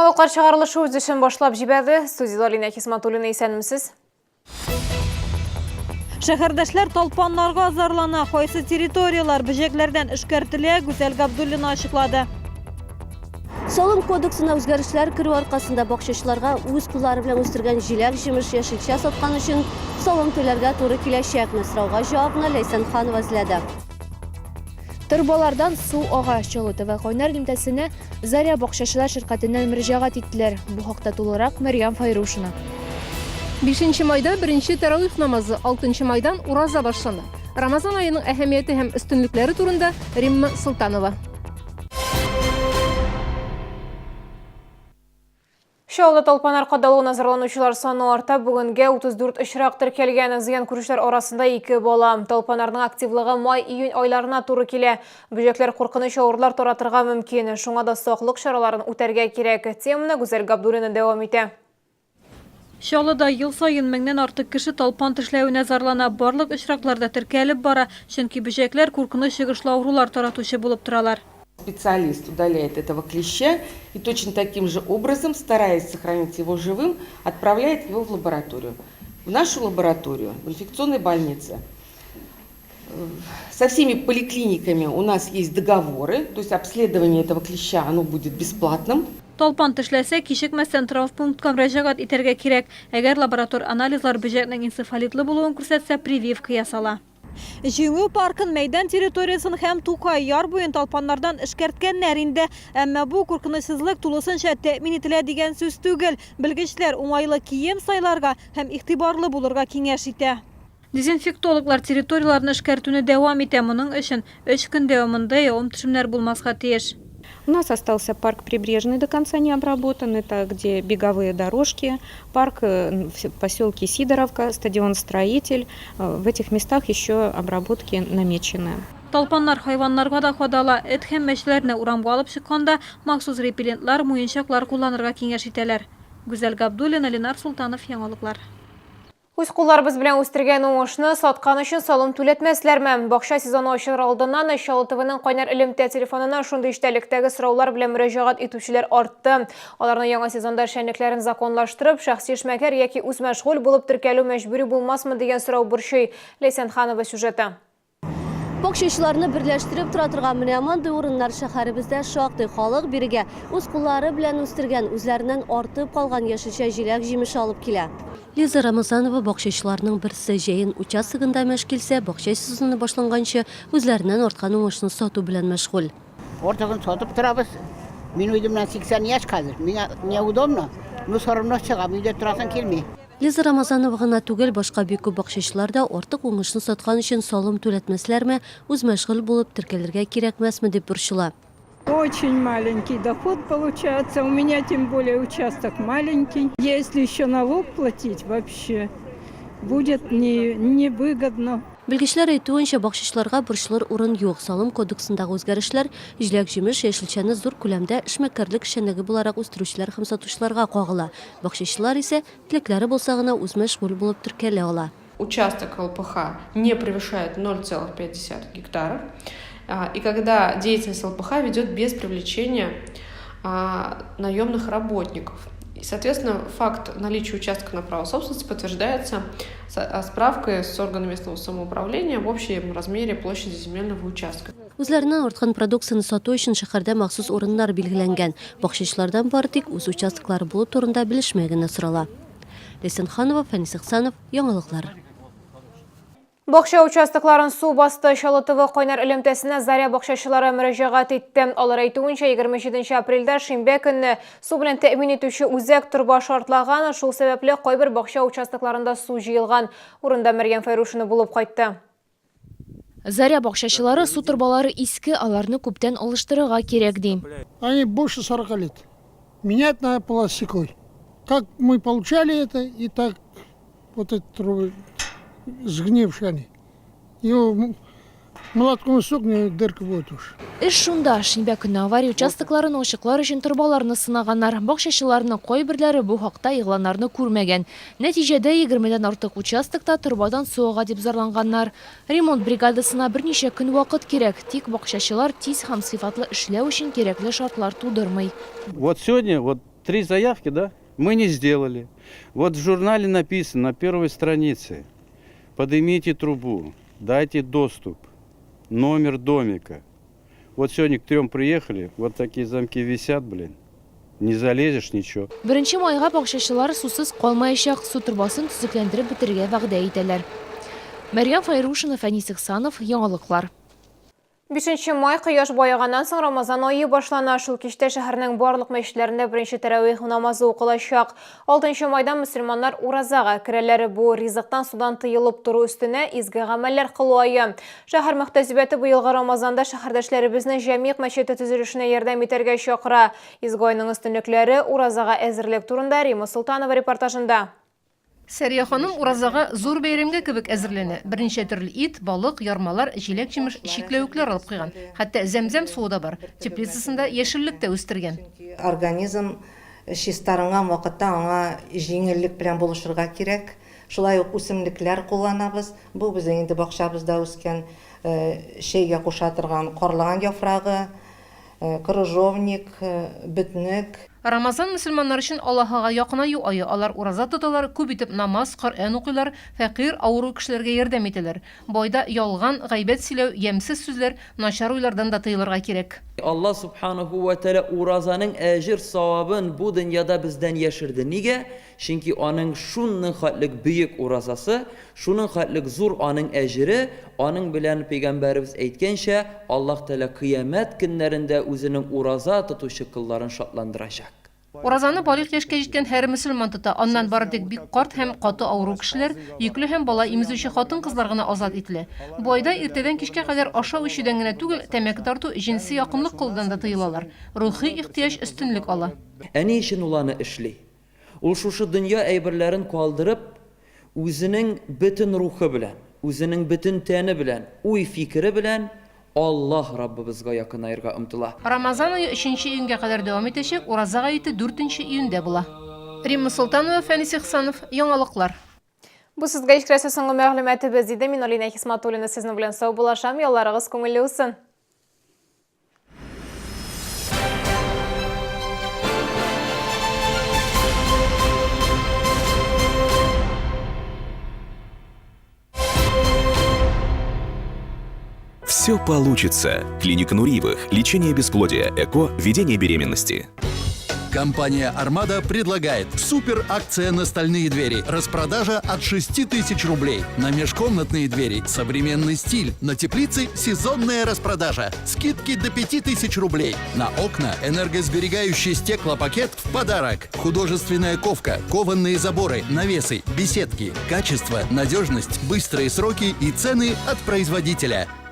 Яңалыклар чыгарылышы үз эшен башлап җибәрде. Студияда Лина Хисматуллина, исәнмесез? Шәһәрдәшләр талпаннарга азарлана, кайсы территориялар бөҗәкләрдән эшкәртелә, Гүзәл Габдуллина ачыклады. Салым кодексына үзгәрешләр керү аркасында бакчачыларга үз куллары белән үстергән җиләк, җимеш, яшелчә саткан өчен салым түләргә туры киләчәкме? Сорауга җавапны Ләйсән Ханова эзләде. Торбалардан су ага, Чаллы ТВ Кайнар элемтәсенә Заря бакчачылар ширкәтеннән мөрәҗәгать иттеләр. Бу хакта тулырак Мәрьям Файрушина. 5 майда беренче тәравих намазы, 6 майдан ураза башлана. Рамазан айының әһәмияте һәм өстенлекләре турында Римма Султанова. Чаллыда талпанар кадалу назарланучылар саны арта. Бүгенгә 34 очрак теркәлгән. Зыян күрүчеләр арасында 2 бала. Талпанарның активлыгы май-июнь айларына туры килә. Бөҗәкләр куркыныч авырлар таратырга мөмкин. Шуңа да саклык чараларын үтәргә кирәк. Теманы Гүзәл Габдуллина дәвам итә. Чаллыда ел сайын меңнән артык кеше талпан тешләвенә зарлана. Барлык очракларда теркәлеп бара, чөнки бөҗәкләр куркыныч чыгышлы авырулар таратучы булып торалар. Специалист удаляет этого клеща и точно таким же образом, стараясь сохранить его живым, отправляет его в лабораторию. В нашу лабораторию, в инфекционной больнице. Со всеми поликлиниками у нас есть договоры, то есть обследование этого клеща оно будет бесплатным. Талпан тешләсә, кичекмәстән травмпунктка мөрәҗәгать итәргә кирәк. Әгәр лаборатор анализлар бөҗәкнең энцефалитлы булуын күрсәтсә, прививка ясала. Җиңү паркын, мәйдан территориясын һәм Тукай яр буен талпаннардан эшкәрткәннәр инде. Әмма бу куркынычсызлык тулысынча тәэмин ителә дигән сүз түгел. Белгечләр уңайлы кием сайларга һәм игътибарлы булырга киңәш итә. Дезинфектологлар территорияларны эшкәртүне дәвам итә. Моның өчен 3 көн дәвамында явым төшемнәр булмаска тиеш. У нас остался парк Прибрежный, до конца не обработан. Это где беговые дорожки, парк в поселке Сидоровка, стадион Строитель. В этих местах еще обработки намечены. Талпаннар хайваннарга да кадала. Эт һәм мәчләрне урамга алып чыкканда махсус репеллентлар, муенчаклар кулланырга киңәш итәләр. Гүзәл Габдуллина, Ленар Султанов, Яңалыклар. Үз кулларыбыз белән үстергән уңышны саткан өчен салым түләтмәсләрме? Бакча сезоны ачылыр алдыннан Чаллы ТВның Кайнар элемтә телефонына шундый эчтәлектәге сораулар белән мөрәҗәгать итүчеләр артты. Аларны яңа сезонда эшчәнлекләрен законлаштырып, шәхси эшмәкәр яки үз мәшгуль булып теркәлү мәҗбүри булмасмы дигән сорау борчый. Ләйсән Ханова сюжеты. Бакчачыларны берләштереп тора торган менә мондый урыннар шәһәребездә шактый халык бирегә үз куллары белән үстергән, үзләреннән артып калган яшелчә, җиләк, җимеш алып килә. Лиза Рамазанова бакчачыларның берсе җәен участогында мәш килсә, бакча сезоны башланганчы үзләреннән арткан уңышны сату белән мәшгуль. Ортыгын сатып торабыз. Мин үземнән 80 яшь хәзер. Миңа неудобно. Ну соромно чыгам, өйдә торасың килми. Лиза Рамазанова гына түгел, башка бик күп бакчачылар да артык уңышны саткан өчен салым түләтмәсләрме, үз мәшгуль булып теркәлергә кирәкмәсме дип борчыла. Очень маленький доход получается. У меня тем более участок маленький. Если еще налог платить, вообще будет невыгодно. Белгечләр әйтүенчә, бакчачыларга борчылыр урын юк. Салым кодексындагы үзгәрешләр җиләк, җимеш, яшелчәне зур күләмдә эшмәкәрлек эшчәнлеге буларак үстерүчеләр һәм сатучыларга кагыла. Бакчачылар исә телекләре булса гына үз мәшгуль булып теркәлә ала. Участок ЛПХ не превышает 0,5 гектаров. И когда деятельность ЛПХ ведет без привлечения наемных работников. И, соответственно, факт наличия участка на право собственности подтверждается справкой с органами местного самоуправления в общем размере площади земельного участка. Үзләреннән арткан продукцияны сату өчен шәһәрдә махсус урыннар билгеләнгән. Бакчачылардан бары тик үз участоклары булу турында белешмәгәне сорала. Ләйсән Ханова, Фәнис Ихсанов, Яңалыклар. Бакча участокларын су басты. Чаллы ТВ Кайнар элемтәсенә Заря бакчачылары мөрәҗәгать итте. Алар әйтүенчә, 27 апрельдә шимбә көнне су белән тәэмин итүче үзәк торба шартлаган. Шул сәбәпле кайбер бакча участокларында су җыелган. Урында Мәрьям Файрушина булып кайтты. Заря бакчачылары су торбалары иске, аларны күптән алыштырырга кирәк ди. Они больше 40 лет. Менять надо пластиковый. Как мы получали это, и так вот эти трубы сгнившие они. Его молотком сукни, дырка будет уж. Эш шунда, шимбә көнне авария участокларын ачыклар өчен торбаларны сынаганнар. Бакчачыларның кайберләре бу хакта игъланнарны күрмәгән. Нәтиҗәдә 20дән артык участокта торбадан суга дип зарланганнар. Ремонт бригадасына берничә көн вакыт кирәк, тик бакчачылар тиз һәм сыйфатлы эшләү өчен кирәкле шартлар тудырмый. Вот сегодня 3 заявки, да? Мы не сделали. Вот в журнале написано на первой странице: поднимите трубу, дайте доступ, номер домика. Вот сегодня к 3 приехали, вот такие замки висят, блин. Не залезешь, ничего. Беренче майга бакчачылар сусыз калмаячак, су турбасын төзекләндереп бетергә вәгъдә итәләр. Мәрьям Файрушина, Фәнис Ихсанов, Яңалыклар. 5 май кояш баеганнан соң Рамазан айы башлана. Шул кичтә шәһәрнең барлык мәчетләрендә беренче тәравих намазы укылачак. 6 майда мөселманнар уразага керәләр. Бу ризыктан судан тыелып туру өстенә изге гамәлләр кылу айы. Шәһәр мөхтәсибәте быелгы Рамазанда шәһәрдәшләребезне җәмигъ мәчете төзелешенә ярдәм итәргә чакыра. Изге айның өстенлекләре уразага әзерлек турында Рима Султанова репортажында. Сәрия ханым уразага зур бәйрәмгә кебек әзерләнә. Берничә төрле ит, балык, ярмалар, җиләк-җимеш чикләвекләр алып куйган. Хәтта зәмзәм суы да бар. Теплицасында яшеллек тә үстергән. Организм чистарынган вакытта аңа җиңеллек белән булышырга кирәк. Шулай ук үсемлекләр кулланабыз. Бу безнең инде бакчабызда үскән шәйгә куша торган карлыган яфрагы, крыжовник, битнек. Рамазан мөселманнар өчен Аллаһыга якынаю айы. Алар ураза тоталар, күп итеп намаз, Коръән укыйлар, фәкыйрь, авыру кешеләргә ярдәм итәләр. Бойда ялган, гайбәт сөйләү, ямсыз сүзләр, начар уйлардан да тыелырга кирәк. Allah subhanahu wa ta'ala urazanın əcir savabın bu dünyada bizden yaşırdı. Niye? Çünkü onun şunun xatlık büyük urazası, şunun xatlık zor onun əciri, onun bilen Peygamberimiz aytgancha Allah Teala kıyamet günlerinde özünün uraza tutuşu kıllarını şatlandıracak. Уразаны балык яшькә җиткән һәр мөселман тота. Аннан бары тик бик карт һәм каты авыру кешеләр, йөкле һәм бала имезүче хатын-кызлар гына азат ителә. Бу айда иртәдән кичкә кадәр ашау ишүдән генә түгел, тәмәке тарту, җинси якынлык кылудан да тыелалар. Рухи ихтияҗ өстенлек ала. Әни өчен уланы эшли. Ул шушы дөнья әйберләрен калдырып, үзенең бөтен рухы белән, үзенең бөтен тәне белән, уй фикере белән Allah Rabbimizga yakınayırga ümtila. Рамазан айы 3 июньгә кадәр дәвам итәчәк, ураза гаете 4 июньдә була. Римма Султанова, Фәнис Ихсанов, Яңалыклар. Бу сезгә ишкерәсе соңгы мәгълүматыбыз иде. Мин Алина Хисматуллина сезнең белән сау булашам. Ялларыгыз күңелле үсен. Все получится. Клиника Нуриевых. Лечение бесплодия, ЭКО, ведение беременности. Компания «Армада» предлагает супер-акция на стальные двери. Распродажа от 6000 рублей. На межкомнатные двери современный стиль. На теплицы сезонная распродажа. Скидки до 5000 рублей. На окна энергосберегающий стеклопакет в подарок. Художественная ковка, кованые заборы, навесы, беседки. Качество, надежность, быстрые сроки и цены от производителя.